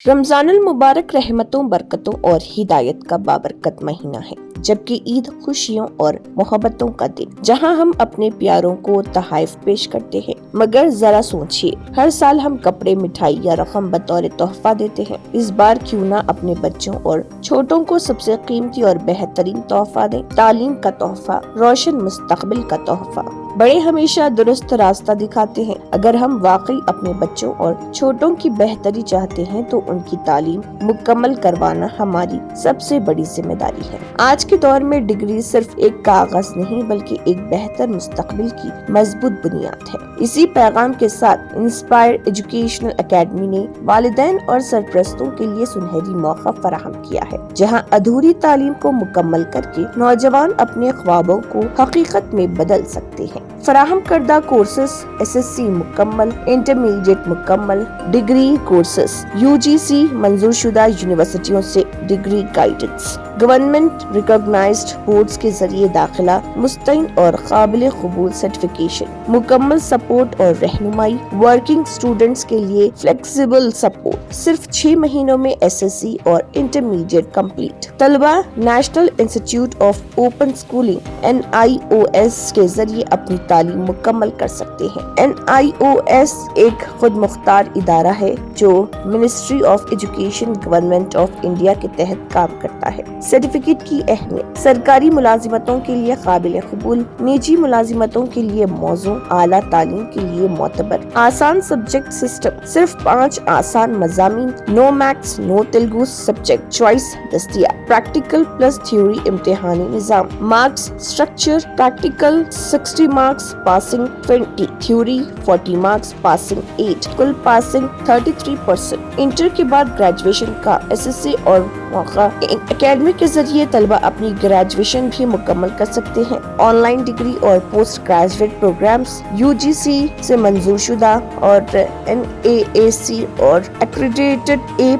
रमजान मुबारक रहमतों, बरकतों और हिदायत का बाबरकत महीना है, जबकि ईद खुशियों और मोहब्बतों का दिन, जहां हम अपने प्यारों को तोहफे पेश करते हैं। मगर जरा सोचिए, हर साल हम कपड़े, मिठाई या रकम बतौर तोहफा देते हैं। इस बार क्यों ना अपने बच्चों और छोटों को सबसे कीमती और बेहतरीन तोहफा दें। तालीम का तोहफा, रोशन मुस्तकबिल का तोहफा। बड़े हमेशा दुरुस्त रास्ता दिखाते हैं। अगर हम वाकई अपने बच्चों और छोटों की बेहतरी चाहते हैं तो उनकी तालीम मुकम्मल करवाना हमारी सबसे बड़ी जिम्मेदारी है। आज के दौर में डिग्री सिर्फ एक कागज नहीं, बल्कि एक बेहतर मुस्तकबिल की मजबूत बुनियाद है। इसी पैगाम के साथ इंस्पायर एजुकेशनल एकेडमी ने वालिदैन और सरपरस्तों के लिए सुनहरी मौका फराहम किया है, जहां अधूरी तालीम को मुकम्मल करके नौजवान अपने ख्वाबों को हकीकत में बदल सकते हैं। फराहम करदा कोर्सेस SSC मुकम्मल, इंटरमीडिएट मुकम्मल, डिग्री कोर्सेस UGC मंजूर शुदा यूनिवर्सिटियों से degree guidance, government recognised boards के जरिए दाखिला, मुस्तैन और काबिल कबूल सर्टिफिकेशन, मुकम्मल सपोर्ट और रहनुमाई, वर्किंग स्टूडेंट्स के लिए फ्लेक्सिबल सपोर्ट। सिर्फ 6 महीनों में SSC और इंटरमीडिएट कंप्लीट। तलबा national institute of open schooling NIOS के जरिए अपनी तालीम मुकम्मल कर सकते हैं। NIOS एक खुद मुख्तार इदारा है जो ministry of education government of India के तहत काम करता है। सर्टिफिकेट की अहमियत, सरकारी मुलाजिमतों के लिए काबिल कबूल, निजी मुलाजिमतों के लिए मौजू, आला तालीम के लिए मोतबर, आसान सब्जेक्ट सिस्टम, सिर्फ 5 आसान मज़ामीन, no maths no Telugu subject choice दस्तियाब, प्रैक्टिकल प्लस थ्योरी इम्तिहानी निज़ाम, marks structure, practical 60 marks passing 20, theory 40 marks passing 8, कुल पासिंग 33%। इंटर के बाद ग्रेजुएशन का SSC और मौका। एकेडमी के जरिए तलबा अपनी ग्रेजुएशन भी मुकम्मल कर सकते हैं। ऑनलाइन डिग्री और पोस्ट ग्रेजुएट प्रोग्राम्स UGC से मंजूर शुदा और NAAC और एक्रेडिटेड A++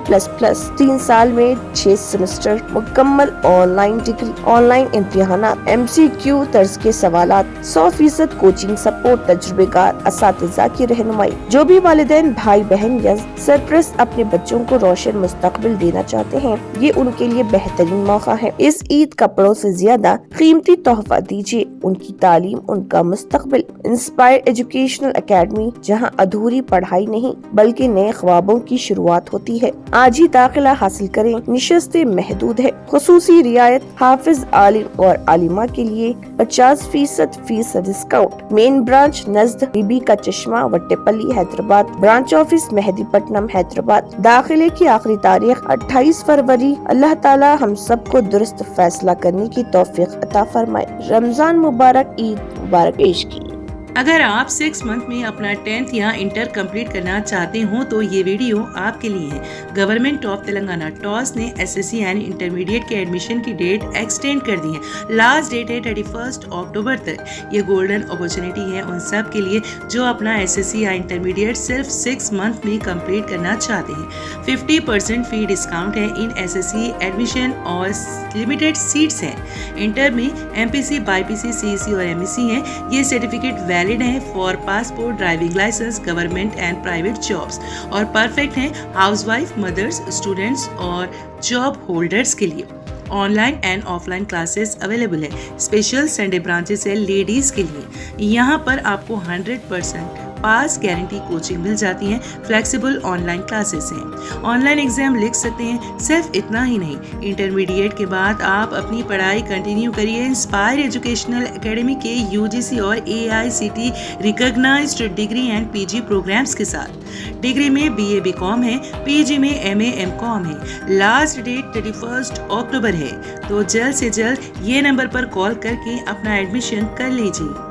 3 साल में 6 सेमेस्टर मुकम्मल ऑनलाइन डिग्री, ऑनलाइन इम्तिहानात, MCQ तर्ज के सवालात, 100% कोचिंग सपोर्ट, तजुर्बेकार असातिज़ा की रहनुमाई। जो भी वालिदैन, भाई बहन या सरपरस्त अपने बच्चों को रोशन मुस्तकबिल देना चाहते हैं, ये उनके लिए बेहतरीन मौका है। इस ईद कपड़ों से ज्यादा कीमती तोहफा दीजिए, उनकी तालीम, उनका मुस्तकबिल। इंस्पायर एजुकेशनल एकेडमी, जहां अधूरी पढ़ाई नहीं बल्कि नए ख्वाबों की शुरुआत होती है। आज ही दाखिला हासिल करें। निशस्तें महदूद है। खुसूसी रियायत, हाफिज, आलिम और आलिमा के लिए 50% फीस डिस्काउंट। मेन ब्रांच नज़द बीबी का चश्मा, वट्टेपल्ली, हैदराबाद। Branch office Mehdipatnam, Hyderabad. दाखिले की आखिरी तारीख 28 फरवरी। अल्लाह ताला हम सबको दुरुस्त फैसला करने की तौफीक अता फरमाए। रमजान मुबारक, ईद मुबारक पेश की। अगर आप 6 मंथ में अपना 10th या इंटर कंप्लीट करना चाहते हो तो ये वीडियो आपके लिए है। गवर्नमेंट ऑफ तेलंगाना टॉस ने SSC एंड इंटरमीडिएट के एडमिशन की डेट एक्सटेंड कर दी है। लास्ट डेट है 31 अक्टूबर तक। ये गोल्डन अपॉर्चुनिटी है उन सब के लिए जो अपना SSC या इंटरमीडिएट सिर्फ 6 मंथ में कंप्लीट करना चाहते हैं। 50% फी डिस्काउंट है इन SSC एडमिशन और लिमिटेड सीट्स हैं। इंटर में MPC, BIPC, CEC और MEC हैं। ये सर्टिफिकेट वैलिड है for passport, driving licence, government and private jobs और परफेक्ट है हाउसवाइफ, मदर्स, स्टूडेंट्स और जॉब होल्डर्स के लिए। Online and offline classes available है। स्पेशल संडे ब्रांचेस है लेडीज के लिए। यहाँ पर आपको 100% पास गारंटी कोचिंग मिल जाती है। फ्लेक्सिबल ऑनलाइन क्लासेस हैं। ऑनलाइन एग्जाम लिख सकते हैं। सिर्फ इतना ही नहीं, इंटरमीडिएट के बाद आप अपनी पढ़ाई कंटिन्यू करिए इंस्पायर एजुकेशनल एकेडमी के UGC और AICTE recognised degree and PG programmes के साथ। डिग्री में BA BCom है, PG में MA MCom है। लास्ट डेट 31 अक्टूबर है, तो जल्द से जल्द ये नंबर पर कॉल करके अपना एडमिशन कर लीजिए।